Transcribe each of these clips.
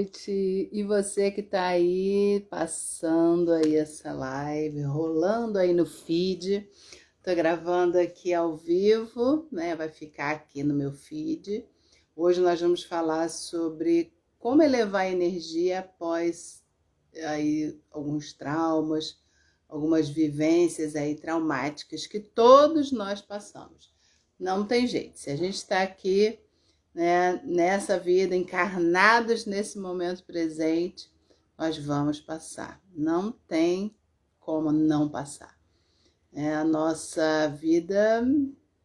noite. E você que tá aí passando aí essa live, rolando aí no feed. Tô gravando aqui ao vivo, né? Vai ficar aqui no meu feed. Hoje nós vamos falar sobre como elevar a energia após aí alguns traumas, algumas vivências aí traumáticas que todos nós passamos. Não tem jeito. Se a gente está aqui, né, nessa vida, encarnados nesse momento presente, nós vamos passar. Não tem como não passar. A nossa vida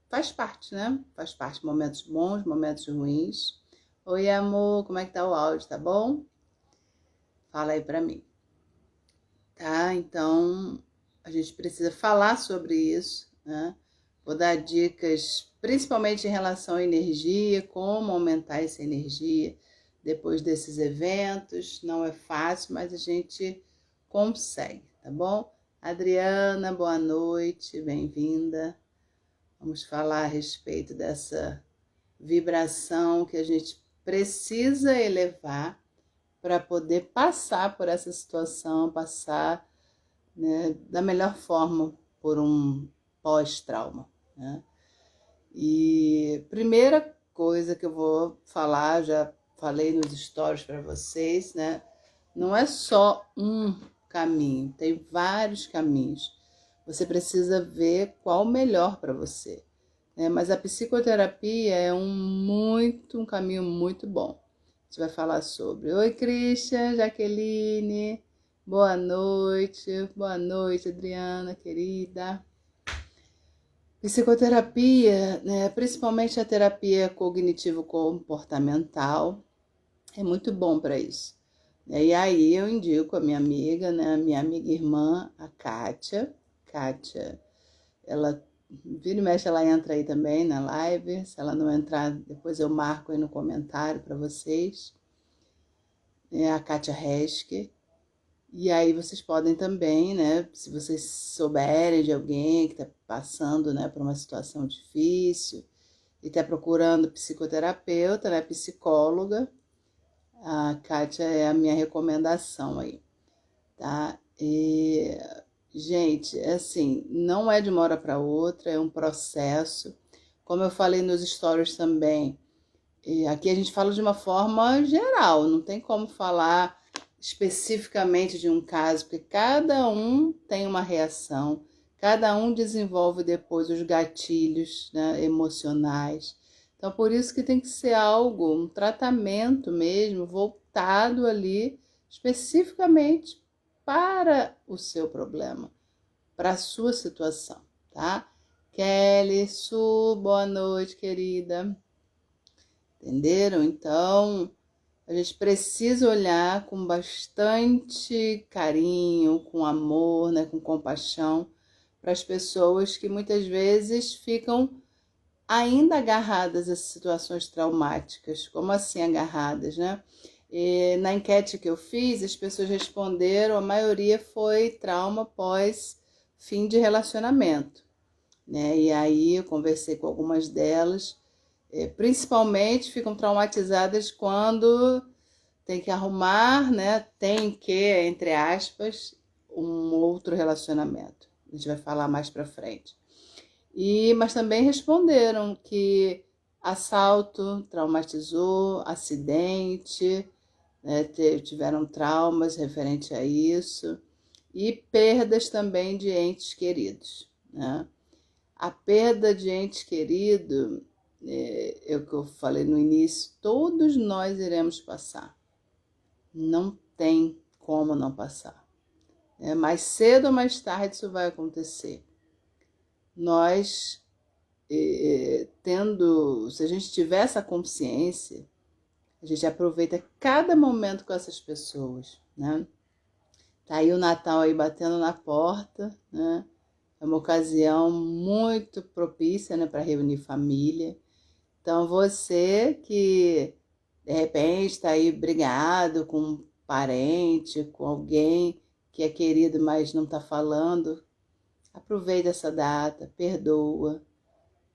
faz parte, né? Faz parte, momentos bons, momentos ruins. Oi, amor, como é que tá o áudio, tá bom? Fala aí pra mim. Tá? Então, a gente precisa falar sobre isso, né? Vou dar dicas, principalmente em relação à energia, como aumentar essa energia depois desses eventos. Não é fácil, mas a gente consegue, tá bom? Adriana, boa noite, bem-vinda. Vamos falar a respeito dessa vibração que a gente precisa elevar para poder passar por essa situação, passar, né, da melhor forma por um pós-trauma, né? E primeira coisa que eu vou falar, já falei nos stories para vocês, né? Não é só um caminho, tem vários caminhos. Você precisa ver qual o melhor para você, né? Mas a psicoterapia é um caminho muito bom. A gente vai falar sobre. Oi, Christian, Jaqueline, boa noite, Adriana, querida. Psicoterapia, né, principalmente a terapia cognitivo-comportamental, é muito bom para isso. E aí eu indico a minha amiga, né, a minha amiga irmã, a Kátia. Kátia, ela vira e mexe, ela entra aí também na live. Se ela não entrar, depois eu marco aí no comentário para vocês. É a Kátia Reschke. E aí vocês podem também, né, se vocês souberem de alguém que está passando, né, por uma situação difícil e está procurando psicoterapeuta, né, psicóloga, a Kátia é a minha recomendação aí, tá? E, gente, é assim, não é de uma hora para outra, é um processo. Como eu falei nos stories também, e aqui a gente fala de uma forma geral, não tem como falar especificamente de um caso, porque cada um tem uma reação, cada um desenvolve depois os gatilhos, né, emocionais. Então, por isso que tem que ser algo, um tratamento mesmo, voltado ali especificamente para o seu problema, para a sua situação, tá? Kelly, Su, boa noite, querida. Entenderam? Então, a gente precisa olhar com bastante carinho, com amor, né, com compaixão para as pessoas que muitas vezes ficam ainda agarradas a situações traumáticas. Como assim agarradas, né? E na enquete que eu fiz, as pessoas responderam, a maioria foi trauma pós fim de relacionamento, né? E aí eu conversei com algumas delas, principalmente ficam traumatizadas quando tem que arrumar, né? Tem que, entre aspas, um outro relacionamento. A gente vai falar mais pra frente. Mas também responderam que assalto traumatizou, acidente, né? Tiveram traumas referente a isso, e perdas também de entes queridos, né? A perda de ente querido, é o que eu falei no início, todos nós iremos passar. Não tem como não passar. Mais cedo ou mais tarde isso vai acontecer. Nós, se a gente tiver essa consciência, a gente aproveita cada momento com essas pessoas, né? Tá aí o Natal aí batendo na porta, né? É uma ocasião muito propícia, né, para reunir família. Então, você que de repente está aí brigado com um parente, com alguém que é querido, mas não está falando, aproveita essa data, perdoa,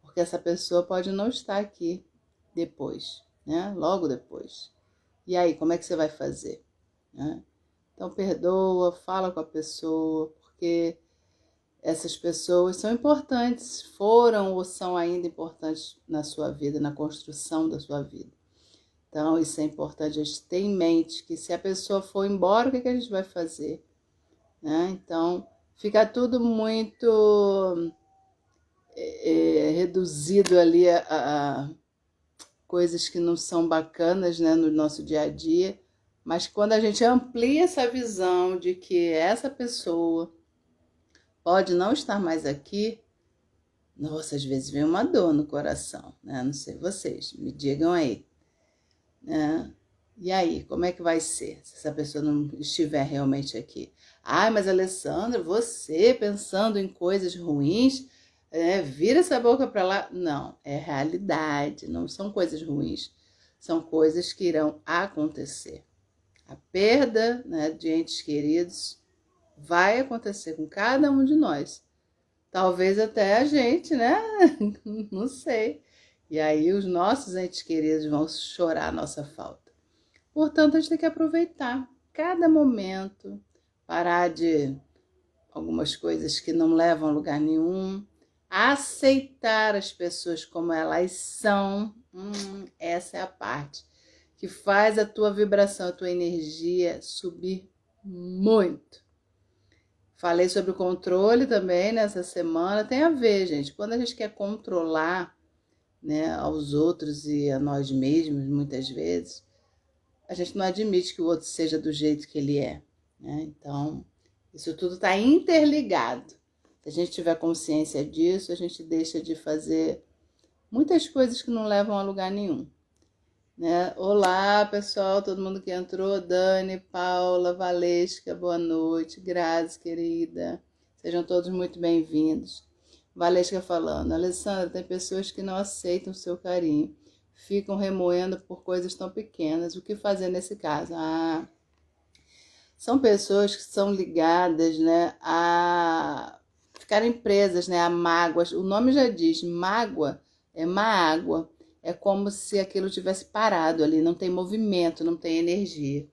porque essa pessoa pode não estar aqui depois, né? Logo depois. E aí, como é que você vai fazer? Né? Então, perdoa, fala com a pessoa, porque essas pessoas são importantes, foram ou são ainda importantes na sua vida, na construção da sua vida. Então, isso é importante a gente ter em mente, que se a pessoa for embora, o que a gente vai fazer? Né? Então, fica tudo muito reduzido ali a coisas que não são bacanas, né, no nosso dia a dia, mas quando a gente amplia essa visão de que essa pessoa pode não estar mais aqui, nossa, às vezes vem uma dor no coração, né? Não sei vocês, me digam aí, né? E aí, como é que vai ser se essa pessoa não estiver realmente aqui? Ai, mas Alessandra, você pensando em coisas ruins, vira essa boca para lá. Não, é realidade, não são coisas ruins, são coisas que irão acontecer. A perda, né, de entes queridos vai acontecer com cada um de nós. Talvez até a gente, né? Não sei. E aí os nossos entes queridos vão chorar a nossa falta. Portanto, a gente tem que aproveitar cada momento, parar de algumas coisas que não levam a lugar nenhum, aceitar as pessoas como elas são. Essa é a parte que faz a tua vibração, a tua energia subir muito. Falei sobre o controle também nessa semana. Tem a ver, gente. Quando a gente quer controlar, né, aos outros e a nós mesmos, muitas vezes, a gente não admite que o outro seja do jeito que ele é. Né? Então, isso tudo está interligado. Se a gente tiver consciência disso, a gente deixa de fazer muitas coisas que não levam a lugar nenhum. Né? Olá, pessoal, todo mundo que entrou, Dani, Paula, Valesca, boa noite, Grazi, querida, sejam todos muito bem-vindos. Valesca falando, Alessandra, tem pessoas que não aceitam o seu carinho, ficam remoendo por coisas tão pequenas, o que fazer nesse caso? São pessoas que são ligadas, né, a ficarem presas, né, a mágoas, o nome já diz, mágoa é má água. É como se aquilo tivesse parado ali, não tem movimento, não tem energia.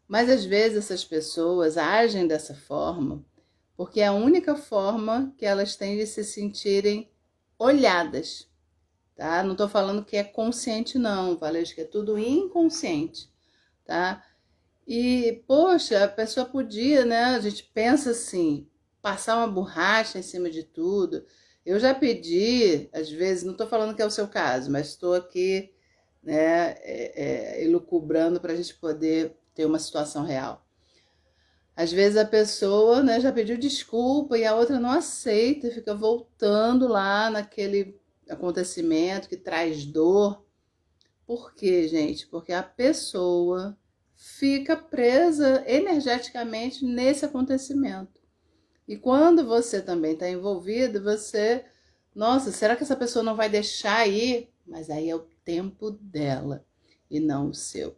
Mas às vezes essas pessoas agem dessa forma porque é a única forma que elas têm de se sentirem olhadas, tá? Não estou falando que é consciente não, Valesca, que é tudo inconsciente, tá? E, poxa, a pessoa podia, né? A gente pensa assim, passar uma borracha em cima de tudo. Eu já pedi, às vezes, não estou falando que é o seu caso, mas estou aqui, né, elucubrando para a gente poder ter uma situação real. Às vezes a pessoa, né, já pediu desculpa e a outra não aceita, fica voltando lá naquele acontecimento que traz dor. Por quê, gente? Porque a pessoa fica presa energeticamente nesse acontecimento. E quando você também está envolvido, você... Nossa, será que essa pessoa não vai deixar ir? Mas aí é o tempo dela e não o seu.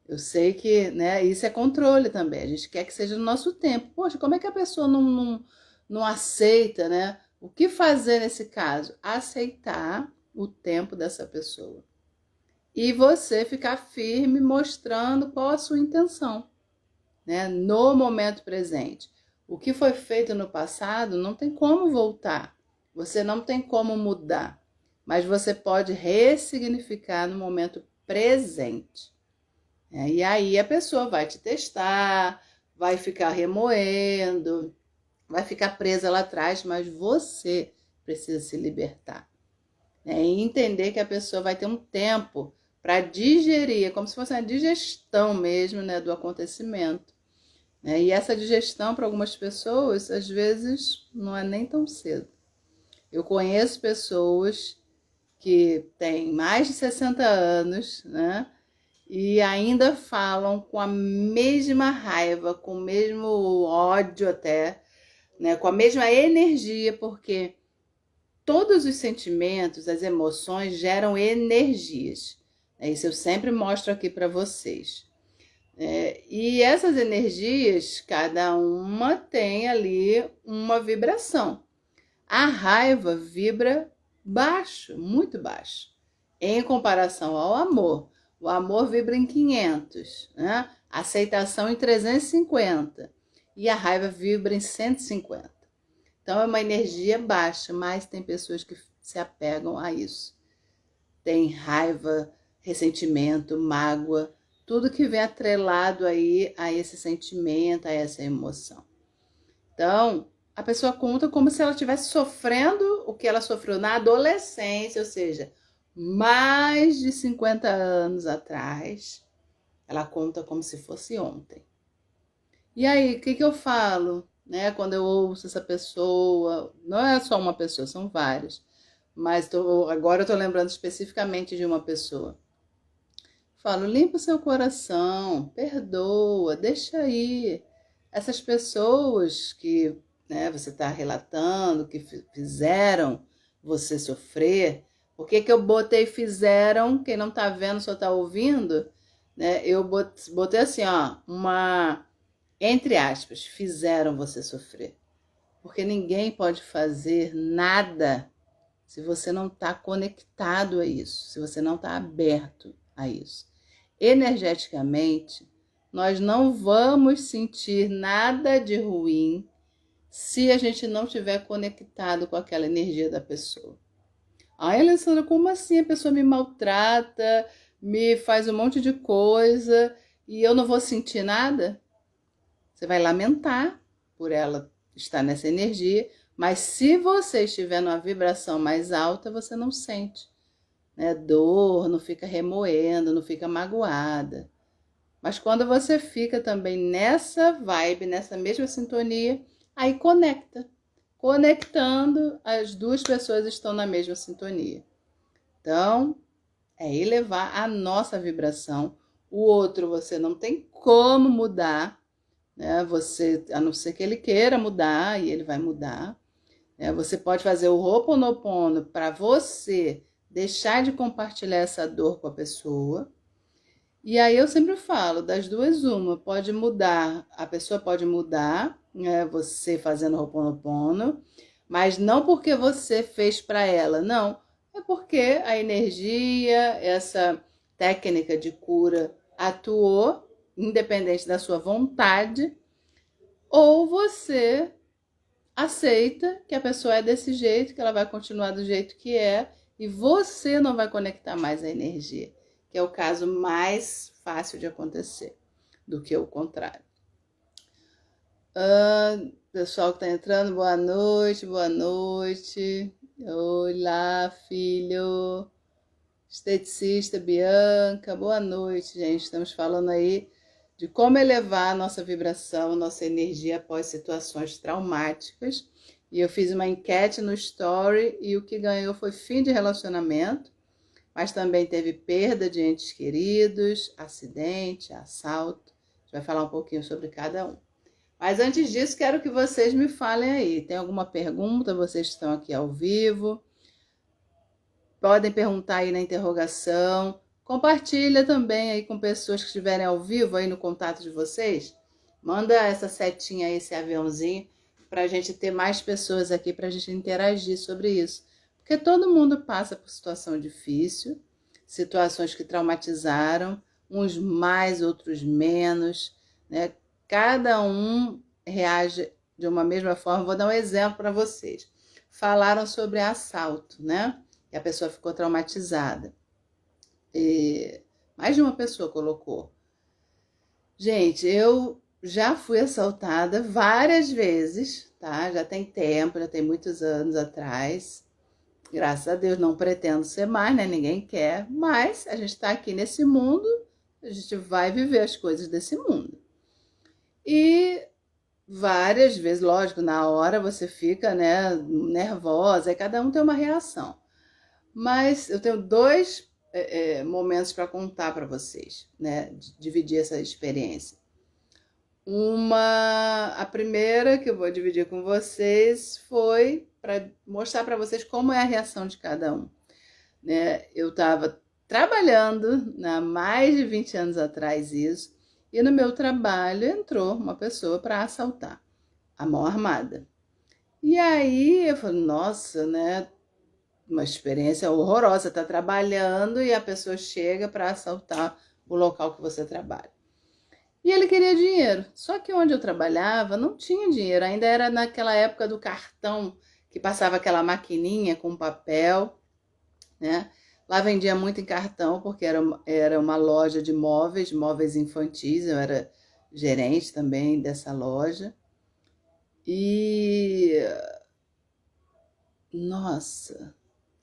Eu sei que, né, isso é controle também. A gente quer que seja no nosso tempo. Poxa, como é que a pessoa não aceita, né? O que fazer nesse caso? Aceitar o tempo dessa pessoa. E você ficar firme mostrando qual a sua intenção, né, no momento presente. O que foi feito no passado não tem como voltar, você não tem como mudar, mas você pode ressignificar no momento presente. E aí a pessoa vai te testar, vai ficar remoendo, vai ficar presa lá atrás, mas você precisa se libertar. E entender que a pessoa vai ter um tempo para digerir, é como se fosse uma digestão mesmo, né, do acontecimento. E essa digestão, para algumas pessoas, às vezes, não é nem tão cedo. Eu conheço pessoas que têm mais de 60 anos, né, e ainda falam com a mesma raiva, com o mesmo ódio até, né, com a mesma energia, porque todos os sentimentos, as emoções geram energias. Isso eu sempre mostro aqui para vocês. E essas energias, cada uma tem ali uma vibração. A raiva vibra baixo, muito baixo, em comparação ao amor. O amor vibra em 500, né? A aceitação em 350 e a raiva vibra em 150. Então é uma energia baixa, mas tem pessoas que se apegam a isso. Tem raiva, ressentimento, mágoa, tudo que vem atrelado aí a esse sentimento, a essa emoção. Então, a pessoa conta como se ela estivesse sofrendo o que ela sofreu na adolescência, ou seja, mais de 50 anos atrás. Ela conta como se fosse ontem. E aí, o que eu falo? Né? Quando eu ouço essa pessoa, não é só uma pessoa, são várias. Mas agora eu estou lembrando especificamente de uma pessoa. Falo, limpa o seu coração, perdoa, deixa aí. Essas pessoas que, né, você está relatando, que fizeram você sofrer, por que eu botei fizeram, quem não está vendo só está ouvindo, né? Eu botei assim, ó, entre aspas, fizeram você sofrer. Porque ninguém pode fazer nada se você não está conectado a isso, se você não está aberto a isso. Energeticamente, nós não vamos sentir nada de ruim se a gente não estiver conectado com aquela energia da pessoa. Ai, Alessandra, como assim? A pessoa me maltrata, me faz um monte de coisa e eu não vou sentir nada? Você vai lamentar por ela estar nessa energia, mas se você estiver numa vibração mais alta, você não sente, né? Dor, não fica remoendo, não fica magoada. Mas quando você fica também nessa vibe, nessa mesma sintonia, aí conecta. Conectando, as duas pessoas estão na mesma sintonia. Então, é elevar a nossa vibração. O outro você não tem como mudar, né? Você, a não ser que ele queira mudar, e ele vai mudar. Você pode fazer o Ho'oponopono para você deixar de compartilhar essa dor com a pessoa. E aí eu sempre falo, das duas uma, pode mudar, a pessoa pode mudar, né, você fazendo Ho'oponopono, mas não porque você fez para ela, não, é porque a energia, essa técnica de cura atuou, independente da sua vontade, ou você aceita que a pessoa é desse jeito, que ela vai continuar do jeito que é, e você não vai conectar mais a energia, que é o caso mais fácil de acontecer do que o contrário. Pessoal que está entrando, boa noite, boa noite. Olá, filho. Esteticista Bianca, boa noite, gente. Estamos falando aí de como elevar a nossa vibração, nossa energia após situações traumáticas. E eu fiz uma enquete no Story e o que ganhou foi fim de relacionamento, mas também teve perda de entes queridos, acidente, assalto. A gente vai falar um pouquinho sobre cada um. Mas antes disso, quero que vocês me falem aí. Tem alguma pergunta? Vocês estão aqui ao vivo. Podem perguntar aí na interrogação. Compartilha também aí com pessoas que estiverem ao vivo aí no contato de vocês. Manda essa setinha aí, esse aviãozinho, para a gente ter mais pessoas aqui, para a gente interagir sobre isso. Porque todo mundo passa por situação difícil, situações que traumatizaram, uns mais, outros menos, né? Cada um reage de uma mesma forma. Vou dar um exemplo para vocês. Falaram sobre assalto, né? E a pessoa ficou traumatizada. Mais de uma pessoa colocou. Gente, eu já fui assaltada várias vezes, tá? Já tem tempo, já tem muitos anos atrás. Graças a Deus não pretendo ser mais, né? Ninguém quer. Mas a gente tá aqui nesse mundo, a gente vai viver as coisas desse mundo. E várias vezes, lógico, na hora você fica, né, nervosa, e cada um tem uma reação. Mas eu tenho dois momentos para contar para vocês, né? Dividir essa experiência. A primeira que eu vou dividir com vocês foi para mostrar para vocês como é a reação de cada um. Né? Eu estava trabalhando há mais de 20 anos atrás isso, e no meu trabalho entrou uma pessoa para assaltar, a mão armada. E aí eu falei, nossa, né? uma experiência horrorosa. Tá trabalhando e a pessoa chega para assaltar o local que você trabalha. E ele queria dinheiro. Só que onde eu trabalhava não tinha dinheiro. Ainda era naquela época do cartão, que passava aquela maquininha com papel, né? Lá vendia muito em cartão, porque era uma loja de móveis, móveis infantis. Eu era gerente também dessa loja. E, nossa,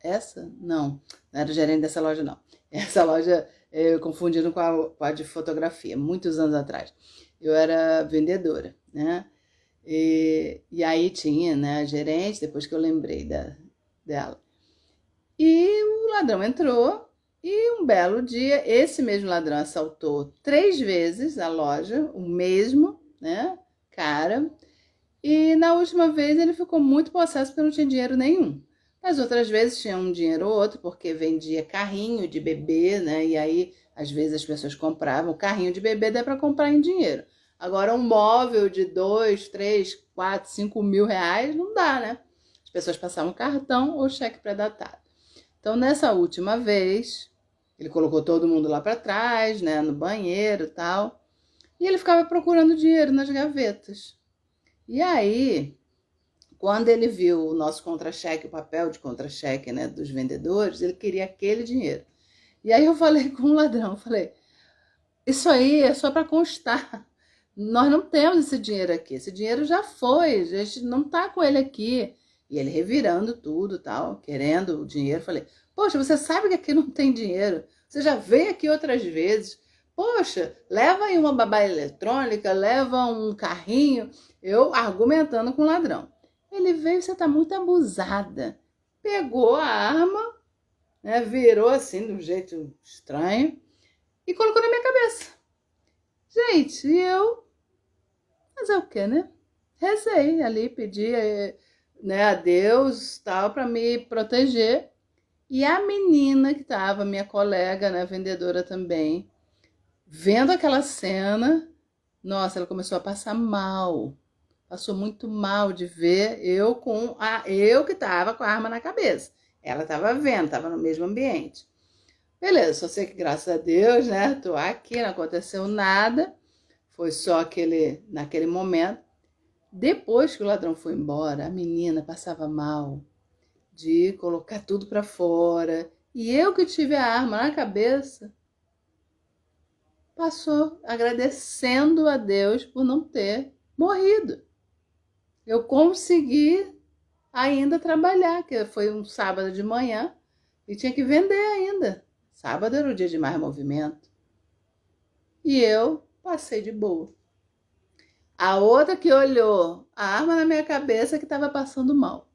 essa? Não, não era gerente dessa loja, não. Essa loja eu confundindo com a de fotografia, muitos anos atrás. Eu era vendedora, né? E aí tinha, né, a gerente, depois que eu lembrei dela. E o ladrão entrou e um belo dia, esse mesmo ladrão assaltou 3 vezes a loja, o mesmo, né, cara. E na última vez ele ficou muito possesso porque não tinha dinheiro nenhum. As outras vezes tinha um dinheiro ou outro, porque vendia carrinho de bebê, né? E aí, às vezes, as pessoas compravam. O carrinho de bebê dá para comprar em dinheiro. Agora, um móvel de 2, 3, 4, 5 mil reais não dá, né? As pessoas passavam cartão ou cheque pré-datado. Então, nessa última vez, ele colocou todo mundo lá para trás, né? No banheiro e tal. E ele ficava procurando dinheiro nas gavetas. E aí, quando ele viu o nosso contra-cheque, o papel de contra-cheque, né, dos vendedores, ele queria aquele dinheiro. E aí eu falei com o ladrão, falei, isso aí é só para constar. Nós não temos esse dinheiro aqui. Esse dinheiro já foi, a gente não tá com ele aqui. E ele revirando tudo, tal, querendo o dinheiro. Falei, poxa, você sabe que aqui não tem dinheiro. Você já veio aqui outras vezes. Poxa, leva aí uma babá eletrônica, leva um carrinho. Eu argumentando com o ladrão. Ele veio, você tá muito abusada. Pegou a arma, né, virou assim, de um jeito estranho, e colocou na minha cabeça. Gente, e eu fazer o quê, né? Rezei ali, pedi, né, a Deus, tal, para me proteger. E a menina que estava, minha colega, né, vendedora também, vendo aquela cena, nossa, ela começou a passar mal. Passou muito mal de ver eu que estava com a arma na cabeça. Ela estava vendo, estava no mesmo ambiente. Beleza, só sei que graças a Deus, né, tô aqui, não aconteceu nada. Foi só naquele momento. Depois que o ladrão foi embora, a menina passava mal de colocar tudo para fora. E eu que tive a arma na cabeça, passou agradecendo a Deus por não ter morrido. Eu consegui ainda trabalhar, que foi um sábado de manhã e tinha que vender ainda. Sábado era o dia de mais movimento. E eu passei de boa. A outra que olhou a arma na minha cabeça que estava passando mal.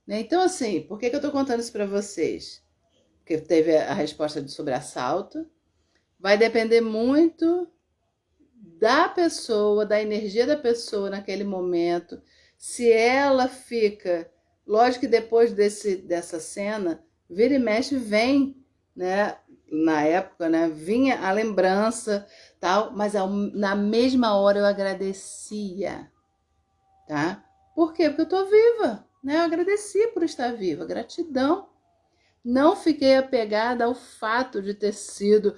Né? Então, assim, por que eu estou contando isso para vocês? Porque teve a resposta sobre assalto. Vai depender muito da pessoa, da energia da pessoa naquele momento. Se ela fica... Lógico que depois dessa cena, vira e mexe, vem, né? Na época, né? Vinha a lembrança, tal, mas na mesma hora eu agradecia, tá? Por quê? Porque eu tô viva, né? Eu agradeci por estar viva, gratidão. Não fiquei apegada ao fato de ter sido,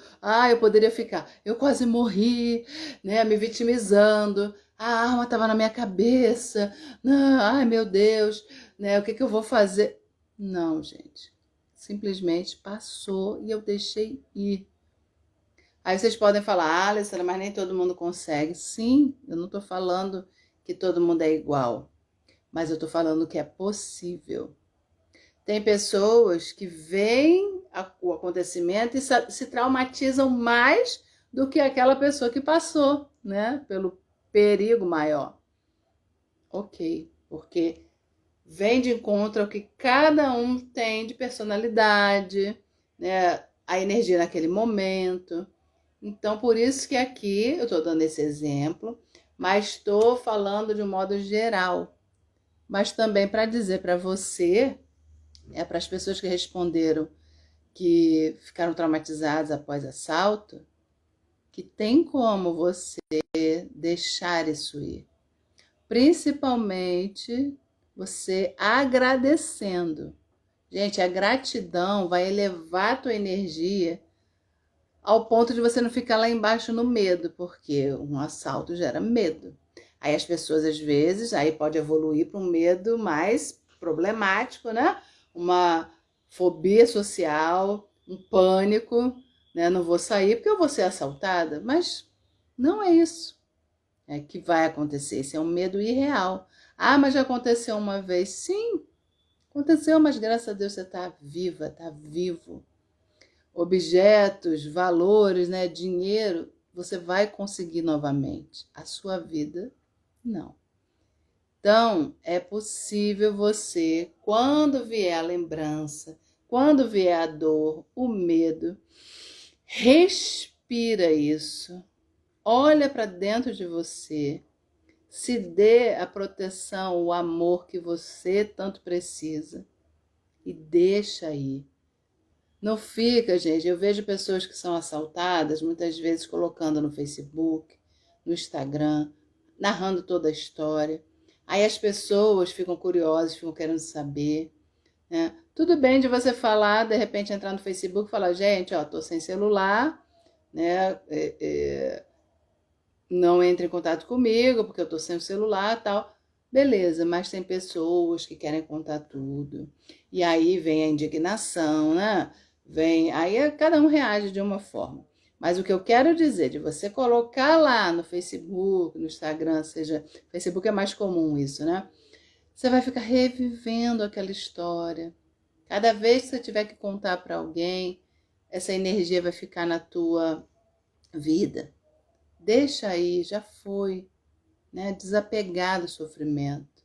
eu poderia ficar, eu quase morri, né, me vitimizando, a arma estava na minha cabeça, ai meu Deus, né, o que eu vou fazer? Não, gente, simplesmente passou e eu deixei ir. Aí vocês podem falar, Alessandra, mas nem todo mundo consegue. Sim, eu não estou falando que todo mundo é igual, mas eu estou falando que é possível. Tem pessoas que veem o acontecimento e se traumatizam mais do que aquela pessoa que passou, né? Pelo perigo maior. Ok, porque vem de encontro ao que cada um tem de personalidade, né? A energia naquele momento. Então, por isso que aqui eu estou dando esse exemplo, mas estou falando de um modo geral. Mas também para dizer para você... para as pessoas que responderam que ficaram traumatizadas após assalto, que tem como você deixar isso ir. Principalmente você agradecendo. Gente, a gratidão vai elevar a tua energia ao ponto de você não ficar lá embaixo no medo, porque um assalto gera medo. Aí as pessoas, às vezes, aí pode evoluir para um medo mais problemático, né? Uma fobia social, um pânico, né? Não vou sair porque eu vou ser assaltada. Mas não é isso que vai acontecer. Isso é um medo irreal. Ah, mas já aconteceu uma vez. Sim, aconteceu, mas graças a Deus você está viva, está vivo. Objetos, valores, né, dinheiro, você vai conseguir novamente. A sua vida, não. Então, é possível você, quando vier a lembrança, quando vier a dor, o medo, respira isso, olha para dentro de você, se dê a proteção, o amor que você tanto precisa e deixa aí. Não fica, gente. Eu vejo pessoas que são assaltadas, muitas vezes colocando no Facebook, no Instagram, narrando toda a história. Aí as pessoas ficam curiosas, ficam querendo saber, né? Tudo bem de você falar, de repente entrar no Facebook e falar, gente, ó, tô sem celular, né? Não entre em contato comigo, porque eu tô sem o celular e tal. Beleza, mas tem pessoas que querem contar tudo. E aí vem a indignação, né? Aí cada um reage de uma forma. Mas o que eu quero dizer, de você colocar lá no Facebook, no Instagram, seja, Facebook é mais comum isso, né? Você vai ficar revivendo aquela história. Cada vez que você tiver que contar para alguém, essa energia vai ficar na tua vida. Deixa aí, já foi, né? Desapegar do sofrimento,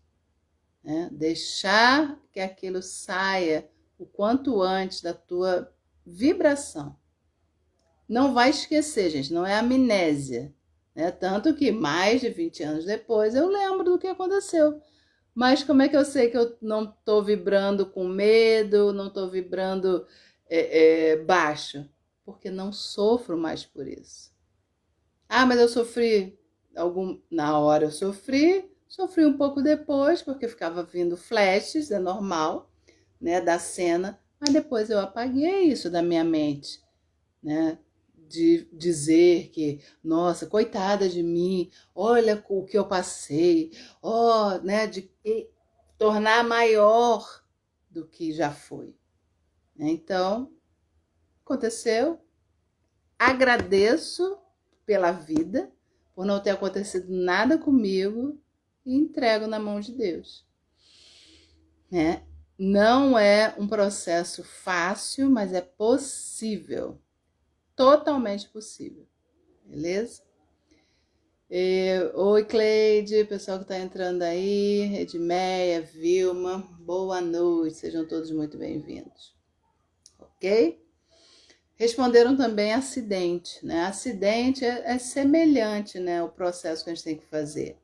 né? Deixar que aquilo saia o quanto antes da tua vibração. Não vai esquecer, gente, não é amnésia, né? Tanto que mais de 20 anos depois eu lembro do que aconteceu. Mas como é que eu sei que eu não estou vibrando com medo, não estou vibrando baixo? Porque não sofro mais por isso. Ah, mas eu sofri na hora eu sofri um pouco depois, porque ficava vindo flashes, é normal, né, da cena, mas depois eu apaguei isso da minha mente, né? De dizer que, nossa, coitada de mim, olha o que eu passei, né, de tornar maior do que já foi. Então, aconteceu, agradeço pela vida, por não ter acontecido nada comigo e entrego na mão de Deus, né? Não é um processo fácil, mas é possível, totalmente possível, beleza? Oi, Cleide, pessoal que está entrando aí, Edmeia, Vilma, boa noite, sejam todos muito bem-vindos, ok? Responderam também acidente, né? Acidente é semelhante, né? O processo que a gente tem que fazer.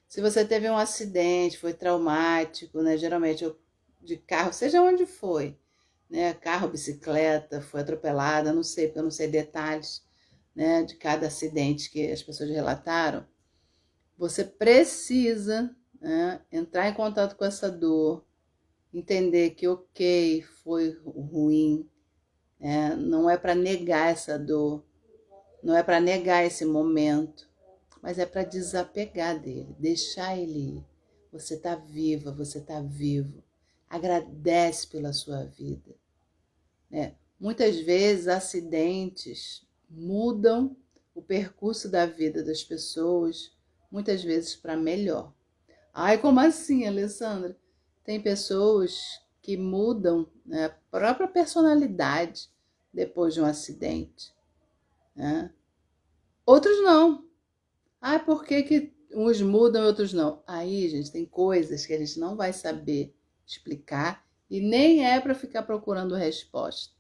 Se você teve um acidente, foi traumático, né? Geralmente de carro, seja onde foi, né? Carro, bicicleta, foi atropelada, não sei, porque eu não sei detalhes, né? De cada acidente que as pessoas relataram. Você precisa, né, entrar em contato com essa dor, entender que ok, foi ruim, não é para negar essa dor, não é para negar esse momento, mas é para desapegar dele, deixar ele ir. Você está viva, você está vivo. Agradece pela sua vida, né? Muitas vezes acidentes mudam o percurso da vida das pessoas, muitas vezes para melhor. Ai, como assim, Alessandra? Tem pessoas que mudam, né, a própria personalidade depois de um acidente, né? Outros não. Ah, por que que uns mudam e outros não? Aí, gente, tem coisas que a gente não vai saber explicar e nem é para ficar procurando resposta,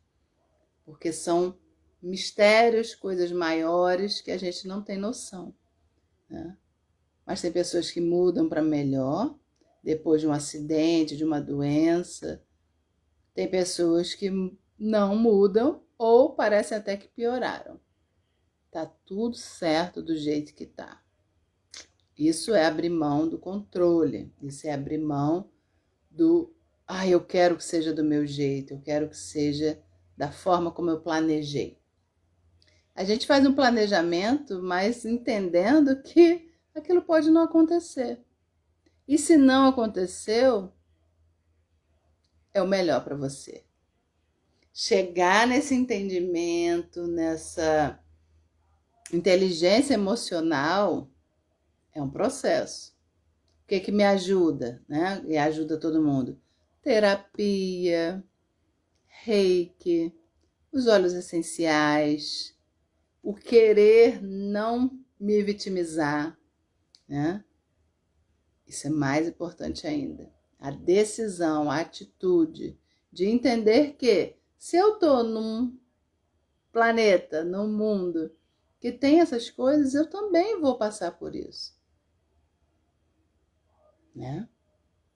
porque são mistérios, coisas maiores que a gente não tem noção, né? Mas tem pessoas que mudam para melhor depois de um acidente, de uma doença. Tem pessoas que não mudam ou parecem até que pioraram. Tá tudo certo do jeito que tá. Isso é abrir mão do controle, isso é abrir mão do eu quero que seja do meu jeito, eu quero que seja da forma como eu planejei. A gente faz um planejamento, mas entendendo que aquilo pode não acontecer. E se não aconteceu, é o melhor para você. Chegar nesse entendimento, nessa inteligência emocional, é um processo. O que me ajuda, né? E ajuda todo mundo? Terapia, reiki, os óleos essenciais, o querer não me vitimizar, né? Isso é mais importante ainda. A decisão, a atitude de entender que se eu estou num planeta, num mundo que tem essas coisas, eu também vou passar por isso, né?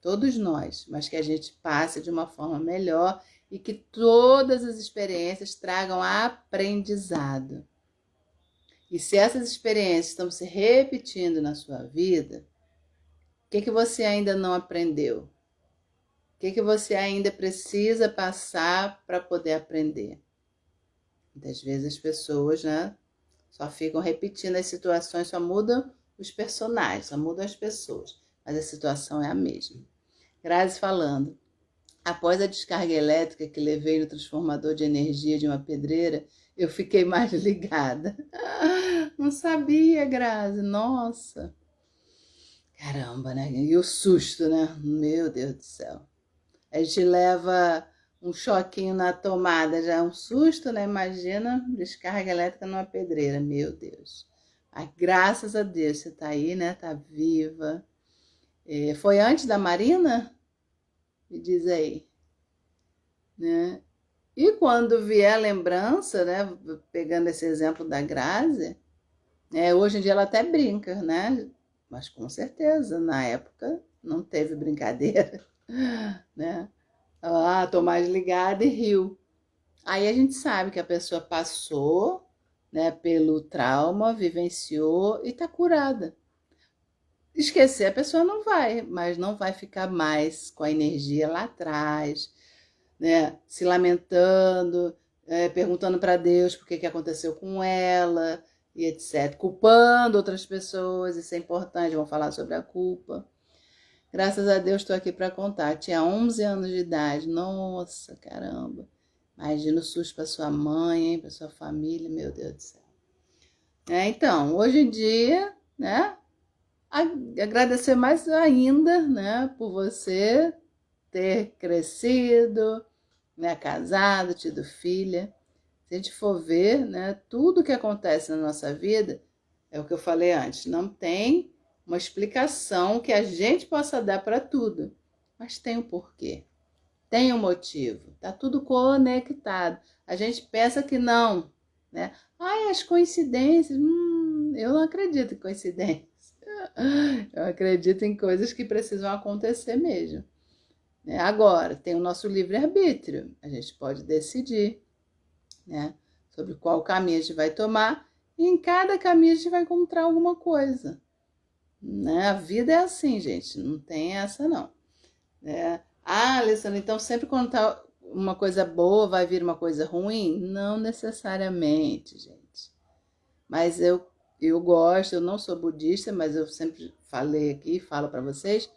Todos nós, mas que a gente passe de uma forma melhor e que todas as experiências tragam aprendizado. E se essas experiências estão se repetindo na sua vida, o que você ainda não aprendeu? O que você ainda precisa passar para poder aprender? Muitas vezes as pessoas, né, só ficam repetindo as situações, só mudam os personagens, só mudam as pessoas, mas a situação é a mesma. Grazi falando, após a descarga elétrica que levei no transformador de energia de uma pedreira, eu fiquei mais ligada. Não sabia, Grazi, nossa. Caramba, né? E o susto, né? Meu Deus do céu. A gente leva um choquinho na tomada, já é um susto, né? Imagina descarga elétrica numa pedreira, meu Deus. Mas graças a Deus você tá aí, né? Tá viva. Foi antes da Marina? Me diz aí, né? E quando vier a lembrança, né? Pegando esse exemplo da Grazi, hoje em dia ela até brinca, né? Mas com certeza, na época não teve brincadeira, né? Tô mais ligada e riu. Aí a gente sabe que a pessoa passou, né, pelo trauma, vivenciou e tá curada. Esquecer a pessoa não vai, mas não vai ficar mais com a energia lá atrás, né, se lamentando, perguntando para Deus por que aconteceu com ela e etc. Culpando outras pessoas, isso é importante, vamos falar sobre a culpa. Graças a Deus estou aqui para contar. Tinha 11 anos de idade. Nossa, caramba. Imagina o susto para sua mãe, para sua família, meu Deus do céu. Então, hoje em dia, né? Agradecer mais ainda, né? Por você ter crescido, né? Casado, tido filha. Se a gente for ver, né? Tudo que acontece na nossa vida, é o que eu falei antes, não tem uma explicação que a gente possa dar para tudo, mas tem um porquê, tem um motivo, tá tudo conectado. A gente pensa que não, né? As coincidências, eu não acredito em coincidências. Eu acredito em coisas que precisam acontecer mesmo. Agora, tem o nosso livre-arbítrio, a gente pode decidir, né, sobre qual caminho a gente vai tomar, e em cada caminho a gente vai encontrar alguma coisa. Né? A vida é assim, gente, não tem essa não. Alessandra, então sempre quando tá uma coisa boa vai vir uma coisa ruim? Não necessariamente, gente. Mas eu gosto, eu não sou budista, mas eu sempre falei aqui, falo para vocês,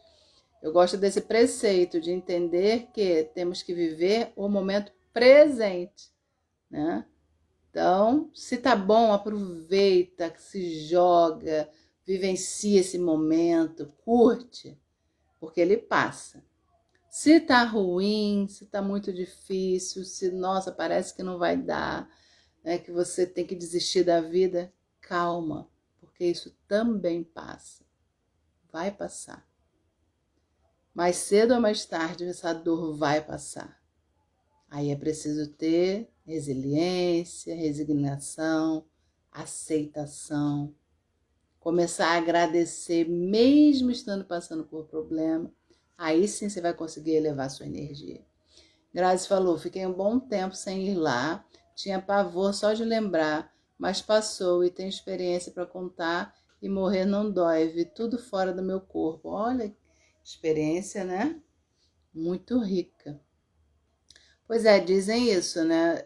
eu gosto desse preceito de entender que temos que viver o momento presente, né? Então, se tá bom, aproveita, se joga, vivencia esse momento, curte, porque ele passa. Se tá ruim, se tá muito difícil, se, nossa, parece que não vai dar, né, que você tem que desistir da vida, calma, porque isso também passa. Vai passar. Mais cedo ou mais tarde, essa dor vai passar. Aí é preciso ter resiliência, resignação, aceitação, começar a agradecer mesmo estando passando por problema. Aí sim você vai conseguir elevar sua energia. Grazi falou, fiquei um bom tempo sem ir lá, tinha pavor só de lembrar, mas passou e tenho experiência para contar e morrer não dói, vi tudo fora do meu corpo. Olha, experiência, né? muito rica. Pois é, dizem isso, né?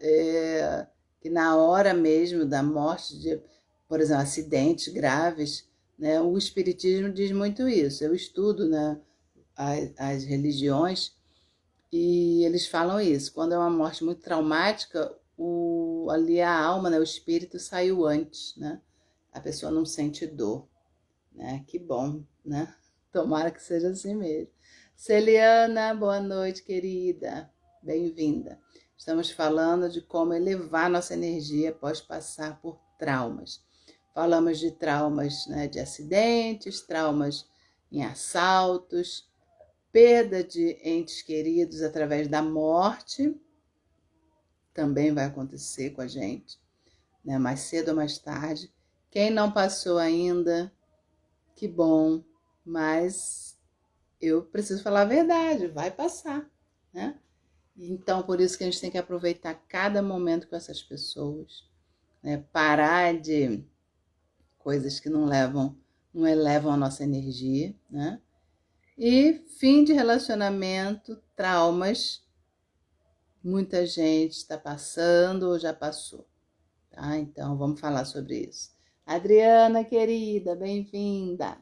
Que na hora mesmo da morte de, por exemplo, acidentes graves, né? O espiritismo diz muito isso. Eu estudo, né, as religiões e eles falam isso. Quando é uma morte muito traumática, ali a alma, né, o espírito saiu antes, né? A pessoa não sente dor, né? Que bom, né? Tomara que seja assim mesmo. Celiana, boa noite, querida. Bem-vinda. Estamos falando de como elevar nossa energia após passar por traumas. Falamos de traumas, né, de acidentes, traumas em assaltos, perda de entes queridos através da morte, também vai acontecer com a gente, né, mais cedo ou mais tarde. Quem não passou ainda, que bom, mas eu preciso falar a verdade, vai passar, né? Então, por isso que a gente tem que aproveitar cada momento com essas pessoas, né? Parar de coisas que não elevam a nossa energia, né? E fim de relacionamento, traumas, muita gente está passando ou já passou, tá? Então, vamos falar sobre isso. Adriana, querida, bem-vinda.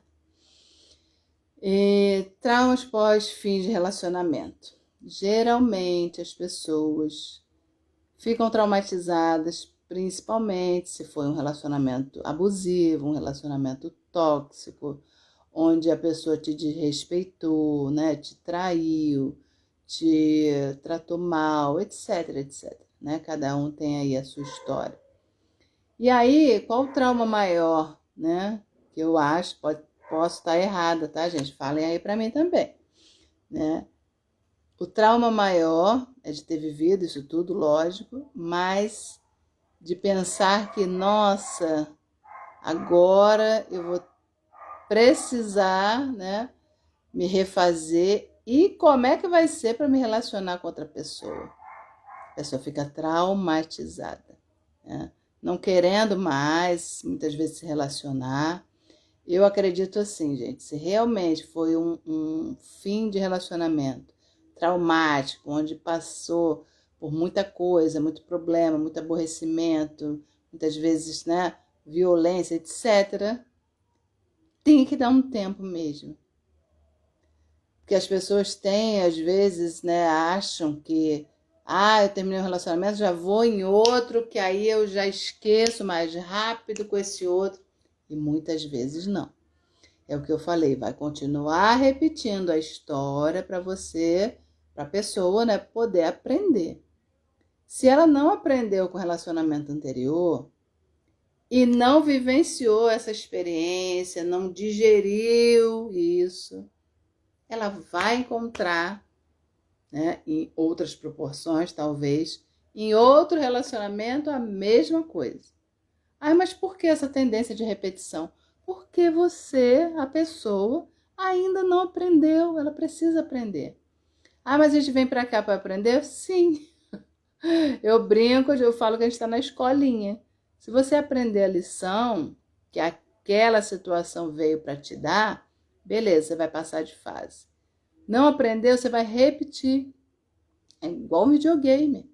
Traumas pós-fim de relacionamento. Geralmente as pessoas ficam traumatizadas, principalmente se foi um relacionamento abusivo, um relacionamento tóxico, onde a pessoa te desrespeitou, né, te traiu, te tratou mal, etc, etc, né? Cada um tem aí a sua história. E aí, qual o trauma maior, né? Que eu acho, posso estar errada, tá, gente? Falem aí para mim também, né? O trauma maior é de ter vivido isso tudo, lógico, mas de pensar que, nossa, agora eu vou precisar, né, me refazer e como é que vai ser para me relacionar com outra pessoa? A pessoa fica traumatizada, né? Não querendo mais, muitas vezes, se relacionar. Eu acredito assim, gente, se realmente foi um fim de relacionamento traumático, onde passou por muita coisa, muito problema, muito aborrecimento, muitas vezes, né, violência, etc., tem que dar um tempo mesmo. Porque as pessoas têm, às vezes, né, acham que eu terminei um relacionamento, já vou em outro, que aí eu já esqueço mais rápido com esse outro. E muitas vezes não. É o que eu falei, vai continuar repetindo a história para você, para a pessoa, né, poder aprender. Se ela não aprendeu com o relacionamento anterior e não vivenciou essa experiência, não digeriu isso, ela vai encontrar, né, em outras proporções, talvez, em outro relacionamento a mesma coisa. Mas por que essa tendência de repetição? Porque você, a pessoa, ainda não aprendeu, ela precisa aprender. Mas a gente vem para cá para aprender? Sim. Eu brinco, eu falo que a gente está na escolinha. Se você aprender a lição que aquela situação veio para te dar, beleza, você vai passar de fase. Não aprendeu, você vai repetir. É igual um videogame.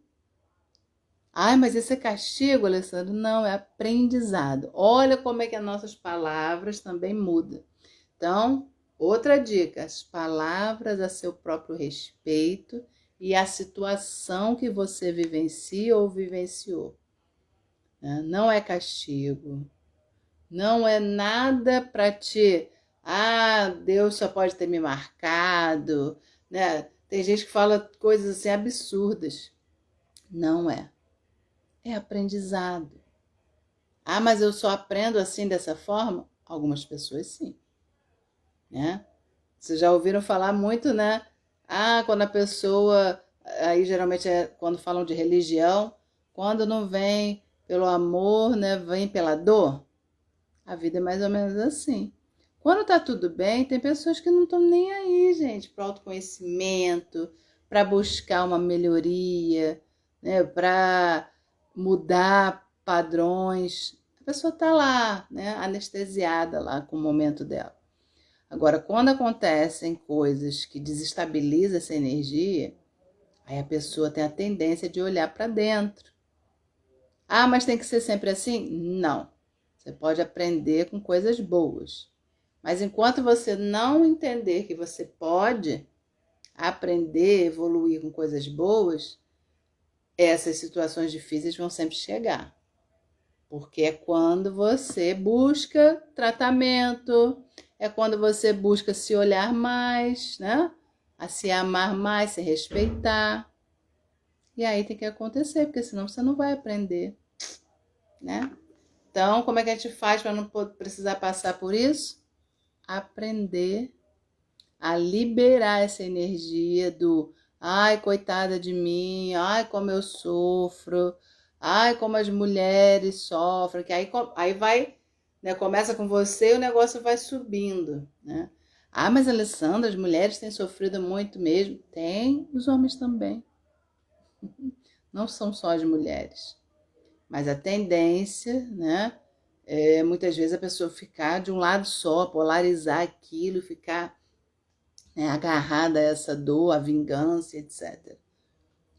Mas esse é castigo, Alessandro? Não, é aprendizado. Olha como é que as nossas palavras também mudam. Então, outra dica, as palavras a seu próprio respeito e a situação que você vivencia ou vivenciou. Não é castigo, não é nada para te... Deus só pode ter me marcado, né? Tem gente que fala coisas assim absurdas. Não é. É aprendizado. Mas eu só aprendo assim, dessa forma? Algumas pessoas sim, né? Vocês já ouviram falar muito, né? Quando a pessoa... Aí geralmente é quando falam de religião. Quando não vem pelo amor, né? Vem pela dor. A vida é mais ou menos assim. Quando tá tudo bem, tem pessoas que não estão nem aí, gente, para autoconhecimento, para buscar uma melhoria, né? Para mudar padrões. A pessoa tá lá, né? Anestesiada lá com o momento dela. Agora, quando acontecem coisas que desestabilizam essa energia, aí a pessoa tem a tendência de olhar para dentro. Ah, mas tem que ser sempre assim? Não. Você pode aprender com coisas boas. Mas enquanto você não entender que você pode aprender, evoluir com coisas boas, essas situações difíceis vão sempre chegar. Porque é quando você busca tratamento, é quando você busca se olhar mais, né? A se amar mais, se respeitar. E aí tem que acontecer, porque senão você não vai aprender, né? Então, como é que a gente faz para não precisar passar por isso? Aprender a liberar essa energia do ai, coitada de mim, ai, como eu sofro, ai, como as mulheres sofrem, que aí vai, né, começa com você e o negócio vai subindo, né? Ah, mas Alessandra, as mulheres têm sofrido muito mesmo. Tem, os homens também. Não são só as mulheres. Mas a tendência, né, é muitas vezes a pessoa ficar de um lado só, polarizar aquilo, ficar, né, agarrada a essa dor, a vingança, etc.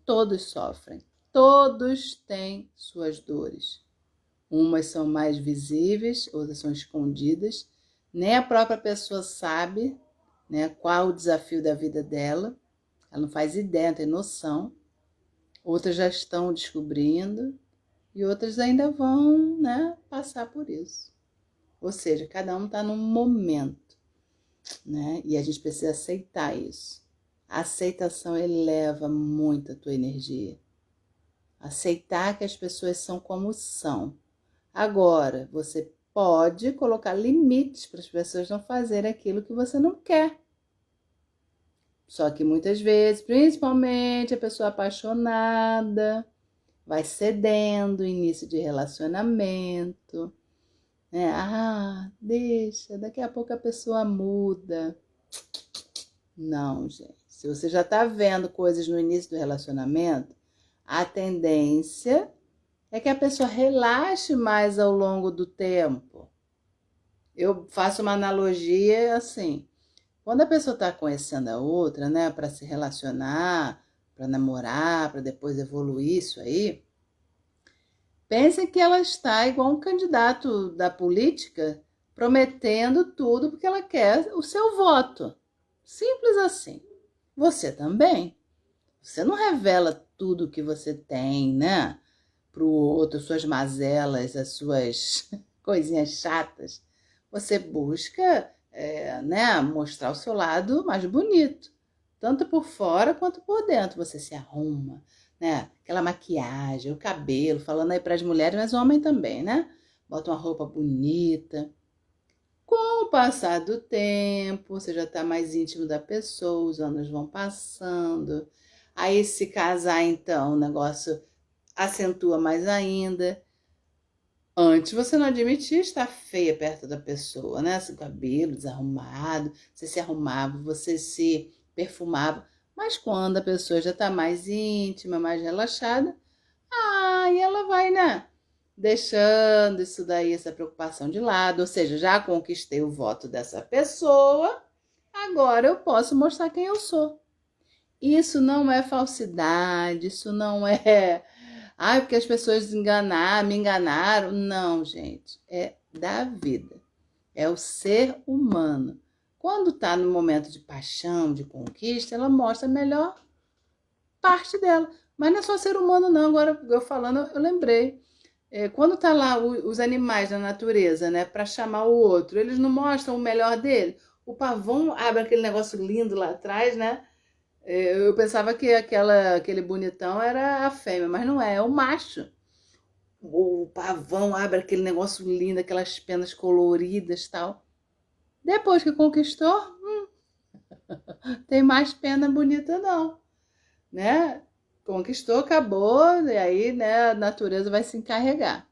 Todos sofrem, todos têm suas dores. Umas são mais visíveis, outras são escondidas. Nem a própria pessoa sabe, né, qual o desafio da vida dela. Ela não faz ideia, não tem noção. Outras já estão descobrindo e outras ainda vão, né, passar por isso. Ou seja, cada um está num momento, né? E a gente precisa aceitar isso. A aceitação eleva muito a tua energia. Aceitar que as pessoas são como são. Agora, você pode colocar limites para as pessoas não fazerem aquilo que você não quer. Só que muitas vezes, principalmente a pessoa apaixonada, vai cedendo, início de relacionamento, né? Ah, deixa, daqui a pouco a pessoa muda. Não, gente. Se você já está vendo coisas no início do relacionamento, a tendência é que a pessoa relaxe mais ao longo do tempo. Eu faço uma analogia assim. Quando a pessoa está conhecendo a outra, né, para se relacionar, para namorar, para depois evoluir isso aí, pense que ela está igual um candidato da política, prometendo tudo porque ela quer o seu voto. Simples assim. Você também. Você não revela tudo que você tem, né? Para o outro, suas mazelas, as suas coisinhas chatas. Você busca, né, mostrar o seu lado mais bonito. Tanto por fora quanto por dentro. Você se arruma, né? Aquela maquiagem, o cabelo, falando aí para as mulheres, mas homem também, né? Bota uma roupa bonita. Com o passar do tempo, você já está mais íntimo da pessoa, os anos vão passando. Aí, se casar, então, o negócio acentua mais ainda. Antes você não admitia estar feia perto da pessoa, né? Seu cabelo desarrumado, você se arrumava, você se perfumava. Mas quando a pessoa já está mais íntima, mais relaxada, aí ela vai, né? Deixando isso daí, essa preocupação de lado. Ou seja, já conquistei o voto dessa pessoa, agora eu posso mostrar quem eu sou. Isso não é falsidade, isso não é... Ai, porque as pessoas me enganaram. Não, gente, é da vida. É o ser humano. Quando está no momento de paixão, de conquista, ela mostra a melhor parte dela. Mas não é só ser humano, não. Agora, eu falando, eu lembrei. Quando tá lá os animais da natureza, né, para chamar o outro, eles não mostram o melhor dele. O pavão abre aquele negócio lindo lá atrás, né? Eu pensava que aquele bonitão era a fêmea, mas não é, é o macho. O pavão abre aquele negócio lindo, aquelas penas coloridas e tal. Depois que conquistou, tem mais pena bonita não, né? Conquistou, acabou, e aí, né, a natureza vai se encarregar.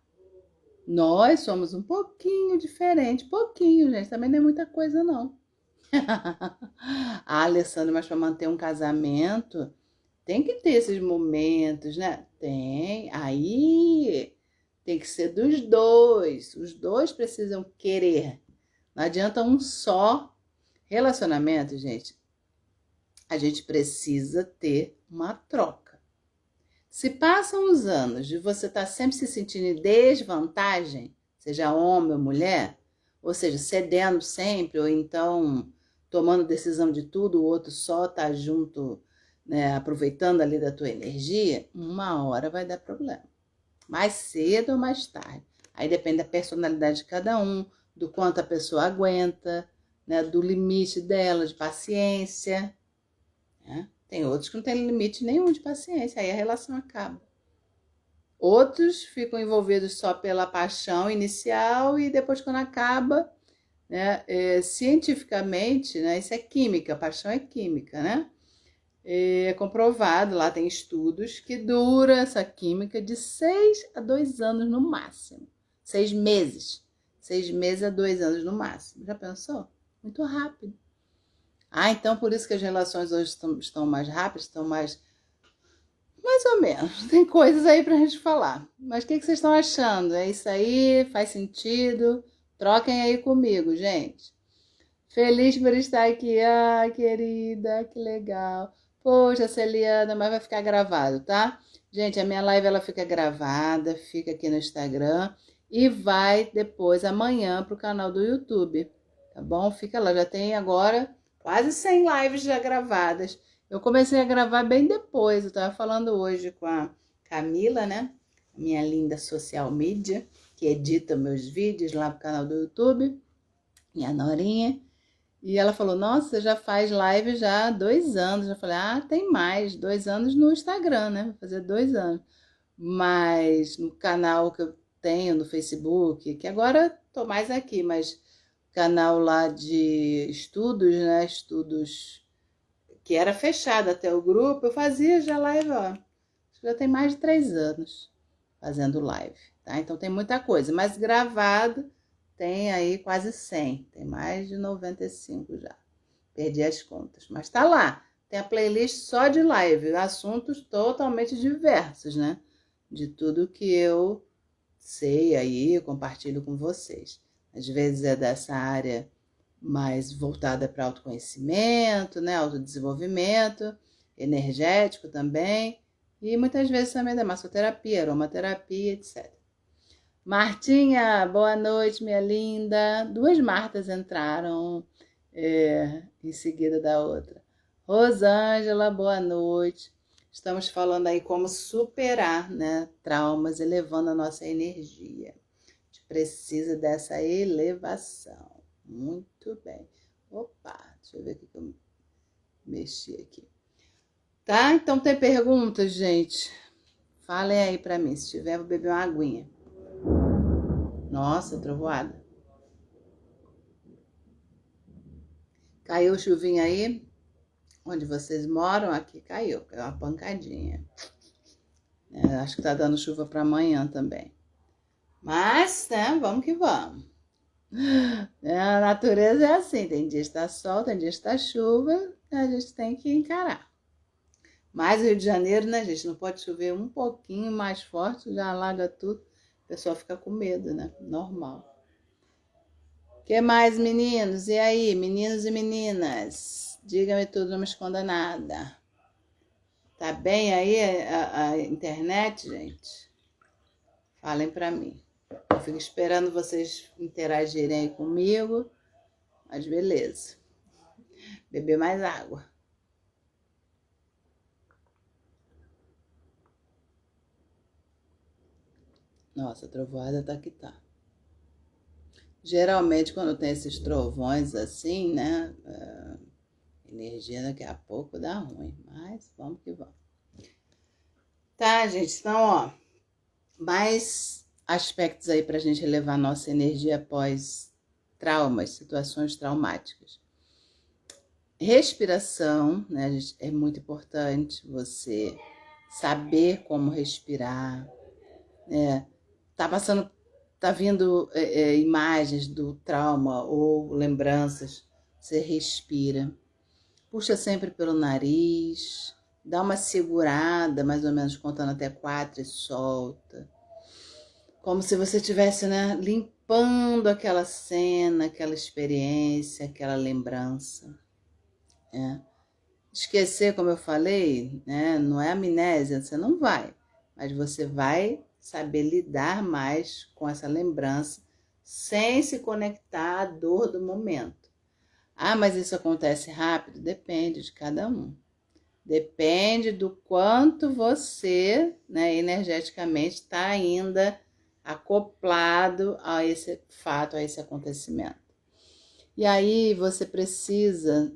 Nós somos um pouquinho diferente, pouquinho, gente, também não é muita coisa não. Ah, Alessandra, mas para manter um casamento, tem que ter esses momentos, né? Tem. Aí tem que ser dos dois. Os dois precisam querer. Não adianta um só Relacionamento, gente, a gente precisa ter uma troca. Se passam os anos de você estar sempre se sentindo em desvantagem, seja homem ou mulher, ou seja, cedendo sempre, ou então tomando decisão de tudo, o outro só tá junto, né, aproveitando ali da tua energia, uma hora vai dar problema. Mais cedo ou mais tarde. Aí depende da personalidade de cada um, do quanto a pessoa aguenta, né, do limite dela, de paciência. Né? Tem outros que não tem limite nenhum de paciência, aí a relação acaba. Outros ficam envolvidos só pela paixão inicial e depois quando acaba, né, cientificamente, né, isso é química, paixão é química, né? É comprovado, lá tem estudos que dura essa química de 6 a 2 anos no máximo. 6 meses. 6 meses a 2 anos no máximo. Já pensou? Muito rápido. Então por isso que as relações hoje estão mais rápidas, estão mais ou menos. Tem coisas aí pra gente falar. Mas o que vocês estão achando? É isso aí? Faz sentido? Troquem aí comigo, gente. Feliz por estar aqui. Querida, que legal. Poxa, Celiana, mas vai ficar gravado, tá? Gente, a minha live ela fica gravada, fica aqui no Instagram e vai depois amanhã pro canal do YouTube, tá bom? Fica lá, já tem agora quase 100 lives já gravadas. Eu comecei a gravar bem depois, eu tava falando hoje com a Camila, né? Minha linda social media, que edita meus vídeos lá pro canal do YouTube, minha norinha. E ela falou, nossa, você já faz live já há 2 anos. Eu falei, tem mais, 2 anos no Instagram, né? Vou fazer 2 anos. Mas no canal que eu tenho no Facebook, que agora tô mais aqui, mas canal lá de estudos, né? Estudos que era fechado até o grupo, eu fazia já live, ó. Já tem mais de 3 anos fazendo live, tá? Então tem muita coisa, mas gravado tem aí quase 100, tem mais de 95 já. Perdi as contas, mas tá lá. Tem a playlist só de live, assuntos totalmente diversos, né? De tudo que eu sei aí, eu compartilho com vocês. Às vezes é dessa área mais voltada para autoconhecimento, né? Autodesenvolvimento, energético também, e muitas vezes também da massoterapia, aromaterapia, etc. Martinha, boa noite, minha linda. 2 Martas entraram em seguida da outra. Rosângela, boa noite. Estamos falando aí como superar, né, traumas, elevando a nossa energia. A gente precisa dessa elevação. Muito bem. Opa, deixa eu ver o que eu mexi aqui. Tá? Então tem perguntas, gente? Falem aí pra mim. Se tiver, vou beber uma aguinha. Nossa, trovoada. Caiu chuvinha aí? Onde vocês moram? Aqui caiu uma pancadinha. Acho que tá dando chuva para amanhã também. Mas, né, vamos que vamos. A natureza é assim, tem dias que tá sol, tem dias que tá chuva, a gente tem que encarar. Mas o Rio de Janeiro, né, gente, não pode chover um pouquinho mais forte, já alaga tudo, o pessoal fica com medo, né, normal. O que mais, meninos? E aí, meninos e meninas? Diga-me tudo, não me esconda nada. Tá bem aí a internet, gente? Falem pra mim. Eu fico esperando vocês interagirem aí comigo, mas beleza. Beber mais água. Nossa, a trovoada tá que tá. Geralmente, quando tem esses trovões assim, né? Energia daqui a pouco dá ruim, mas vamos que vamos. Tá, gente? Então, ó, mais aspectos aí pra gente elevar nossa energia após traumas, situações traumáticas. Respiração, né, gente, é muito importante você saber como respirar, né? Tá vindo imagens do trauma ou lembranças, você respira, puxa sempre pelo nariz, dá uma segurada, mais ou menos contando até 4 e solta, como se você estivesse, né, limpando aquela cena, aquela experiência, aquela lembrança. Esquecer, como eu falei, né? Não é amnésia, você não vai, mas você vai saber lidar mais com essa lembrança sem se conectar à dor do momento. Ah, mas isso acontece rápido? Depende de cada um. Depende do quanto você, né, energeticamente está ainda acoplado a esse fato, a esse acontecimento. E aí você precisa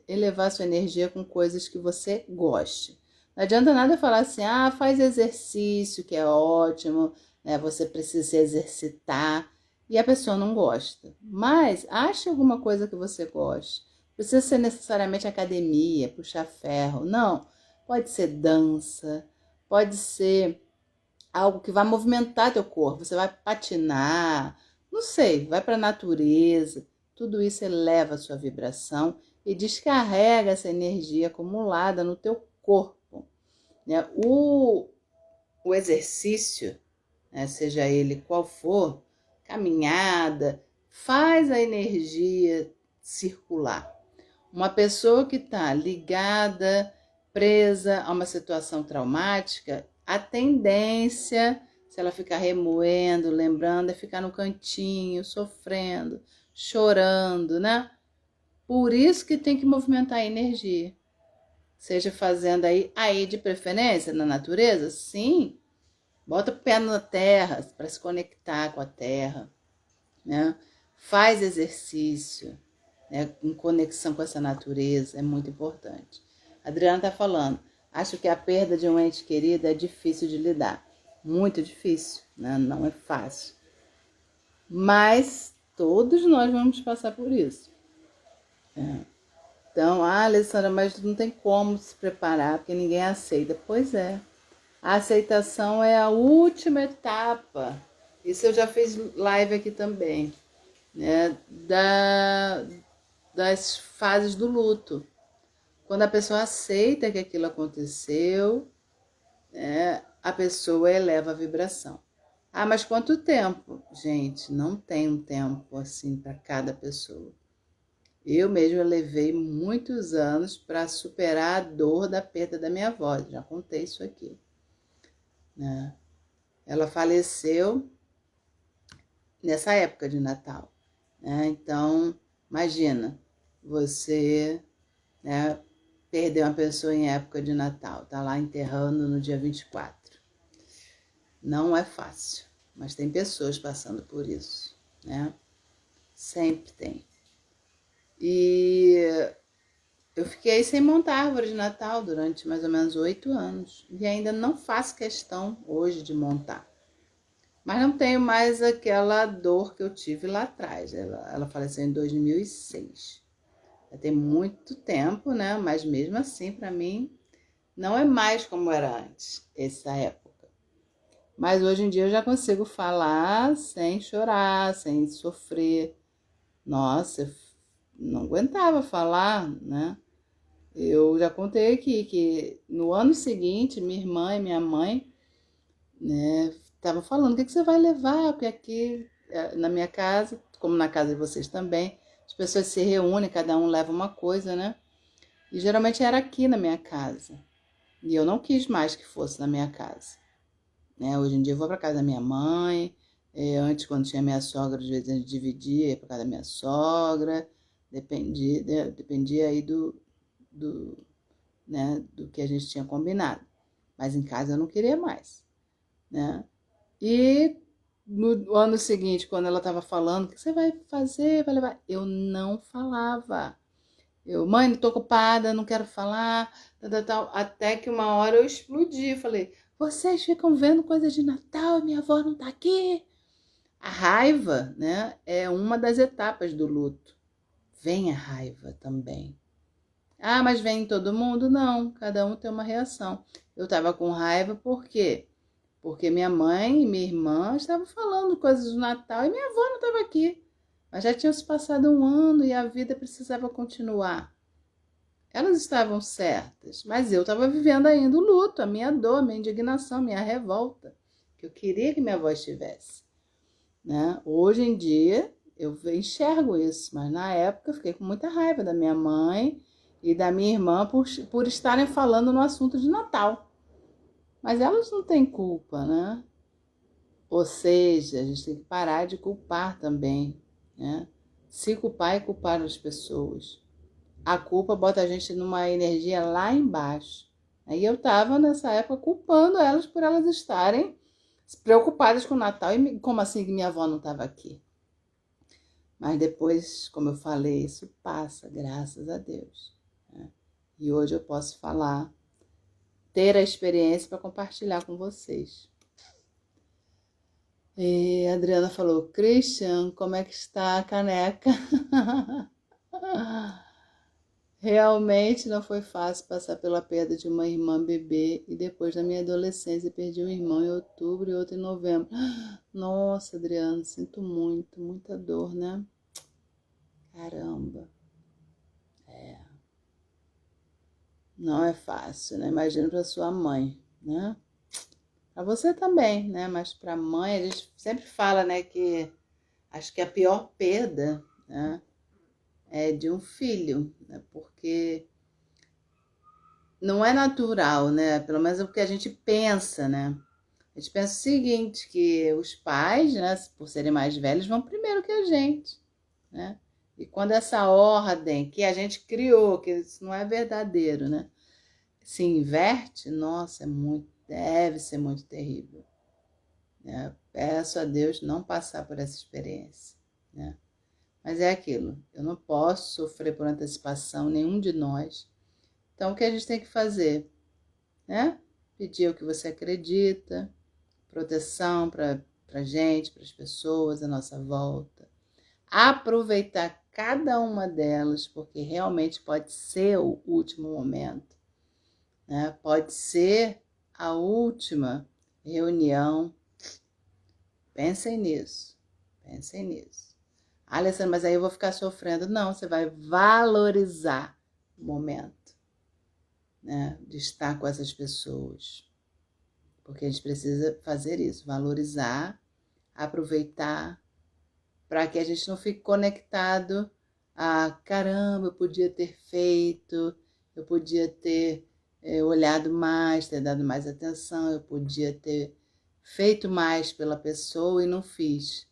elevar sua energia com coisas que você goste. Não adianta nada falar assim, faz exercício, que é ótimo, né? Você precisa se exercitar, e a pessoa não gosta. Mas ache alguma coisa que você goste. Não precisa ser necessariamente academia, puxar ferro. Não. Pode ser dança, pode ser algo que vai movimentar teu corpo. Você vai patinar, não sei, vai para a natureza. Tudo isso eleva a sua vibração e descarrega essa energia acumulada no teu corpo. Né? O exercício, né, seja ele qual for, caminhada, faz a energia circular. Uma pessoa que está ligada, presa a uma situação traumática, a tendência, se ela ficar remoendo, lembrando, é ficar no cantinho, sofrendo, chorando, né? Por isso que tem que movimentar a energia. Seja fazendo aí de preferência na natureza, sim. Bota o pé na terra para se conectar com a terra, né? Faz exercício, né, em conexão com essa natureza, é muito importante. A Adriana está falando, acho que a perda de um ente querido é difícil de lidar. Muito difícil, né? Não é fácil. Mas todos nós vamos passar por isso. Então, Alessandra, mas não tem como se preparar, porque ninguém aceita. Pois é. A aceitação é a última etapa. Isso eu já fiz live aqui também, né? Das fases do luto. Quando a pessoa aceita que aquilo aconteceu, né, a pessoa eleva a vibração. Mas quanto tempo? Gente, não tem um tempo assim para cada pessoa. Eu mesma levei muitos anos para superar a dor da perda da minha avó. Já contei isso aqui, né? Ela faleceu nessa época de Natal, né? Então, imagina, você, né, perder uma pessoa em época de Natal, tá lá enterrando no dia 24. Não é fácil, mas tem pessoas passando por isso, né? Sempre tem. E eu fiquei sem montar árvore de Natal durante mais ou menos 8 anos. E ainda não faço questão hoje de montar. Mas não tenho mais aquela dor que eu tive lá atrás. Ela faleceu em 2006. Já tem muito tempo, né? Mas mesmo assim, para mim, não é mais como era antes, essa época. Mas hoje em dia eu já consigo falar sem chorar, sem sofrer. Nossa, eu não aguentava falar, né? Eu já contei aqui que no ano seguinte, minha irmã e minha mãe, né, estavam falando, o que você vai levar? Porque aqui na minha casa, como na casa de vocês também, as pessoas se reúnem, cada um leva uma coisa, né? E geralmente era aqui na minha casa. E eu não quis mais que fosse na minha casa. Né? Hoje em dia eu vou para casa da minha mãe. Antes, quando tinha minha sogra, às vezes a gente dividia, ia para casa da minha sogra. Dependia aí do, né, do que a gente tinha combinado. Mas em casa eu não queria mais, né? E no ano seguinte, quando ela estava falando, o que você vai fazer? Vai levar? Eu não falava. Mãe, não tô ocupada, não quero falar, tal. Até que uma hora eu explodi. Falei, vocês ficam vendo coisa de Natal e minha avó não tá aqui. A raiva, né, é uma das etapas do luto. Vem a raiva também. Mas vem em todo mundo? Não, cada um tem uma reação. Eu tava com raiva por quê? Porque minha mãe e minha irmã estavam falando coisas do Natal e minha avó não estava aqui. Mas já tinha se passado um ano e a vida precisava continuar. Elas estavam certas, mas eu estava vivendo ainda o luto, a minha dor, a minha indignação, a minha revolta, que eu queria que minha avó estivesse. né? Hoje em dia eu enxergo isso, mas na época eu fiquei com muita raiva da minha mãe e da minha irmã por estarem falando no assunto de Natal. Mas elas não têm culpa, né? Ou seja, a gente tem que parar de culpar também, né? Se culpar é culpar as pessoas. A culpa bota a gente numa energia lá embaixo. Aí eu tava nessa época culpando elas por elas estarem preocupadas com o Natal e como assim que minha avó não estava aqui. Mas depois, como eu falei, isso passa, graças a Deus, né? E hoje eu posso falar, ter a experiência para compartilhar com vocês. E a Adriana falou, Christian, como é que está a caneca? Realmente não foi fácil passar pela perda de uma irmã bebê e depois da minha adolescência perdi um irmão em outubro e outro em novembro. Nossa, Adriana, sinto muito, muita dor, né? Caramba. Não é fácil, né? Imagina para sua mãe, né? Para você também, né? Mas para a mãe, a gente sempre fala, né, que acho que a pior perda, né, é de um filho, né? Porque não é natural, né? Pelo menos é o que a gente pensa, né? A gente pensa o seguinte, que os pais, né, por serem mais velhos, vão primeiro que a gente, né? E quando essa ordem que a gente criou, que isso não é verdadeiro, né, se inverte, nossa, deve ser muito terrível, né? Peço a Deus não passar por essa experiência, né? Mas é aquilo, eu não posso sofrer por antecipação, nenhum de nós. Então, o que a gente tem que fazer, né? Pedir o que você acredita, proteção para a gente, para as pessoas à nossa volta. Aproveitar cada uma delas, porque realmente pode ser o último momento, né? Pode ser a última reunião. Pensem nisso, pensem nisso. Alessandra, mas aí eu vou ficar sofrendo. Não, você vai valorizar o momento, né, de estar com essas pessoas. Porque a gente precisa fazer isso, valorizar, aproveitar, para que a gente não fique conectado a caramba, eu podia ter feito, eu podia ter olhado mais, ter dado mais atenção, eu podia ter feito mais pela pessoa e não fiz.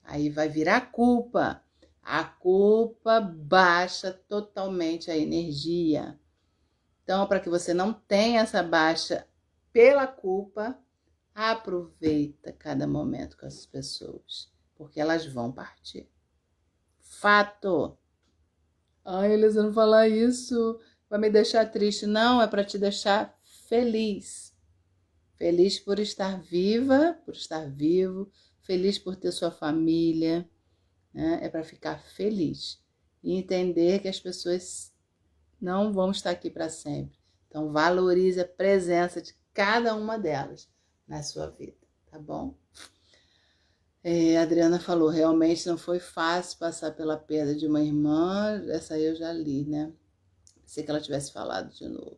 Aí vai virar culpa. A culpa baixa totalmente a energia. Então, para que você não tenha essa baixa pela culpa, aproveita cada momento com essas pessoas, porque elas vão partir. Fato. Ai, Elisa, não falar isso vai me deixar triste. Não, é para te deixar feliz. Feliz por estar viva, por estar vivo, feliz por ter sua família, né? É para ficar feliz e entender que as pessoas não vão estar aqui para sempre. Então, valorize a presença de cada uma delas na sua vida, tá bom? A Adriana falou, realmente não foi fácil passar pela perda de uma irmã. Essa aí eu já li, né? Pensei que ela tivesse falado de novo.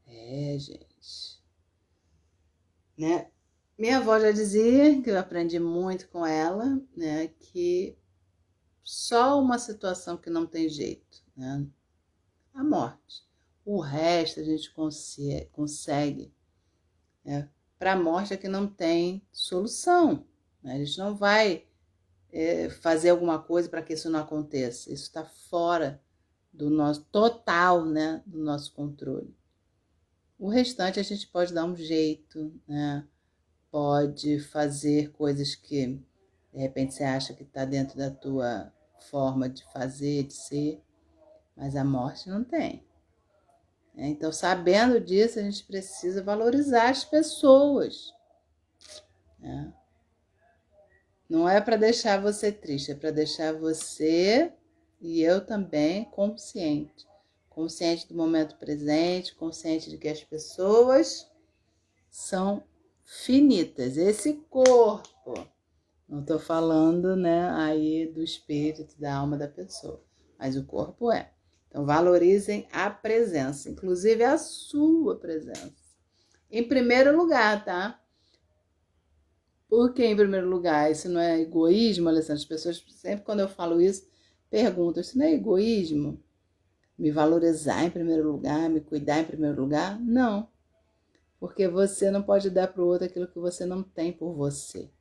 Gente. Né? Minha avó já dizia, que eu aprendi muito com ela, né? Que só uma situação que não tem jeito, né? A morte. O resto a gente consegue. Né? Para a morte é que não tem solução. Né? A gente não vai fazer alguma coisa para que isso não aconteça. Isso está fora do nosso total, né? Do nosso controle. O restante a gente pode dar um jeito, né? Pode fazer coisas que de repente você acha que está dentro da tua forma de fazer, de ser, mas a morte não tem. Então, sabendo disso, a gente precisa valorizar as pessoas. Né? Não é para deixar você triste, é para deixar você e eu também consciente. Consciente do momento presente, consciente de que as pessoas são finitas. Esse corpo, não estou falando, né, aí do espírito, da alma da pessoa, mas o corpo é. Então, valorizem a presença, inclusive a sua presença. Em primeiro lugar, tá? Porque, em primeiro lugar, isso não é egoísmo, Alessandra? As pessoas, sempre quando eu falo isso, perguntam, isso não é egoísmo? Me valorizar em primeiro lugar, me cuidar em primeiro lugar? Não, porque você não pode dar para o outro aquilo que você não tem por você.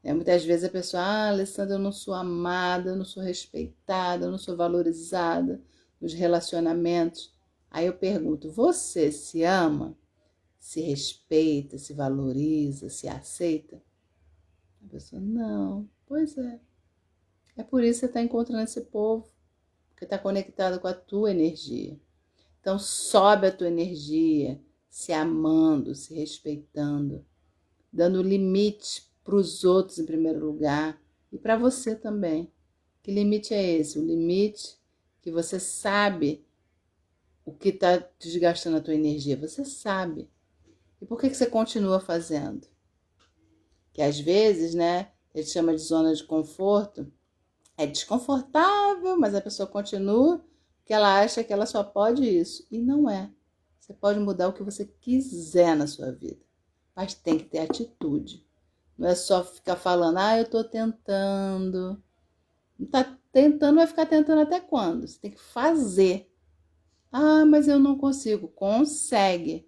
Muitas vezes a pessoa, Alessandra, eu não sou amada, eu não sou respeitada, eu não sou valorizada nos relacionamentos. Aí eu pergunto, você se ama? Se respeita, se valoriza, se aceita? A pessoa, não. Pois é. É por isso que você está encontrando esse povo, porque está conectado com a tua energia. Então sobe a tua energia, se amando, se respeitando, dando limite para os outros em primeiro lugar e para você também. Que limite é esse? O limite que você sabe o que está desgastando a tua energia. Você sabe. E por que você continua fazendo? Que às vezes, né, a gente chama de zona de conforto, é desconfortável, mas a pessoa continua porque ela acha que ela só pode isso. E não é. Você pode mudar o que você quiser na sua vida, mas tem que ter atitude. Não é só ficar falando, eu tô tentando. Não tá tentando, vai ficar tentando até quando? Você tem que fazer. Mas eu não consigo. Consegue.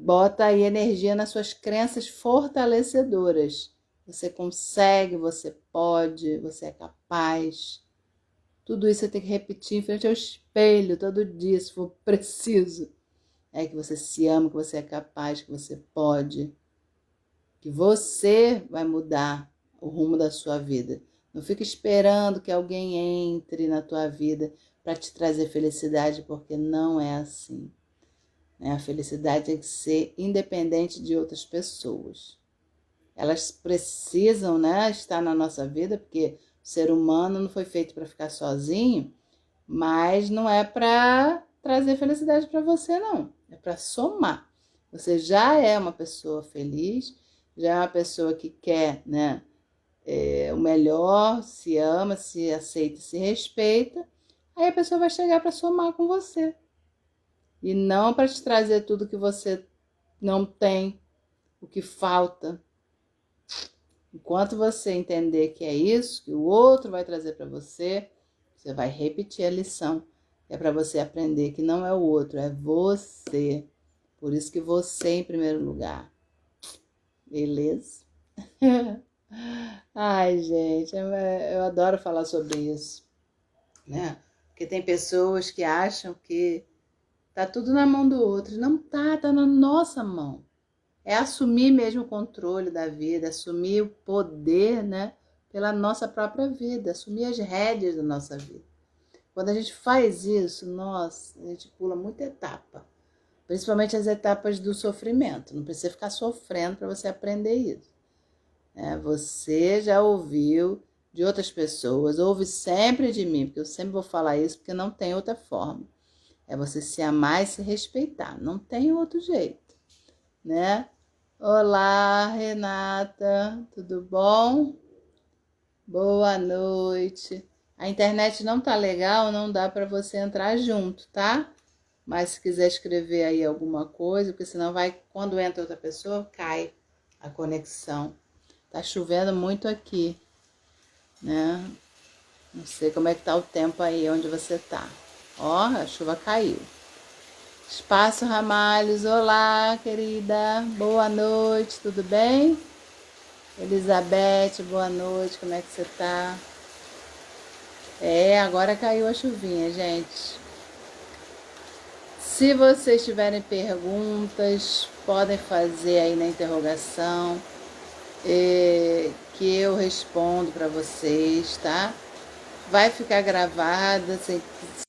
Bota aí energia nas suas crenças fortalecedoras. Você consegue, você pode, você é capaz. Tudo isso você tem que repetir em frente ao espelho todo dia, se for preciso. É que você se ama, que você é capaz, que você pode. Que você vai mudar o rumo da sua vida. Não fica esperando que alguém entre na tua vida para te trazer felicidade, porque não é assim. A felicidade tem que ser independente de outras pessoas. Elas precisam, né, estar na nossa vida, porque o ser humano não foi feito para ficar sozinho, mas não é para trazer felicidade para você, não. É para somar. Você já é uma pessoa feliz, já é uma pessoa que quer, né, o melhor, se ama, se aceita, se respeita. Aí a pessoa vai chegar para somar com você. E não para te trazer tudo que você não tem, o que falta. Enquanto você entender que é isso, que o outro vai trazer para você, você vai repetir a lição. É para você aprender que não é o outro, é você. Por isso que você em primeiro lugar. Beleza? Ai, gente, eu adoro falar sobre isso, né? Porque tem pessoas que acham que tá tudo na mão do outro. Não tá na nossa mão. É assumir mesmo o controle da vida, assumir o poder, né, pela nossa própria vida, assumir as rédeas da nossa vida. Quando a gente faz isso, nossa, a gente pula muita etapa, principalmente as etapas do sofrimento. Não precisa ficar sofrendo para você aprender isso. Você já ouviu de outras pessoas, ouve sempre de mim, porque eu sempre vou falar isso, porque não tem outra forma. É você se amar e se respeitar, não tem outro jeito, né? Olá, Renata, tudo bom? Boa noite. A internet não tá legal, não dá para você entrar junto, tá? Mas se quiser escrever aí alguma coisa, porque senão vai, quando entra outra pessoa, cai a conexão. Tá chovendo muito aqui, né? Não sei como é que tá o tempo aí onde você tá. Ó, a chuva caiu. Espaço Ramalhos, olá, querida. Boa noite, tudo bem? Elizabeth, boa noite, como é que você tá? Agora caiu a chuvinha, gente. Se vocês tiverem perguntas, podem fazer aí na interrogação, que eu respondo para vocês, tá? Vai ficar gravada,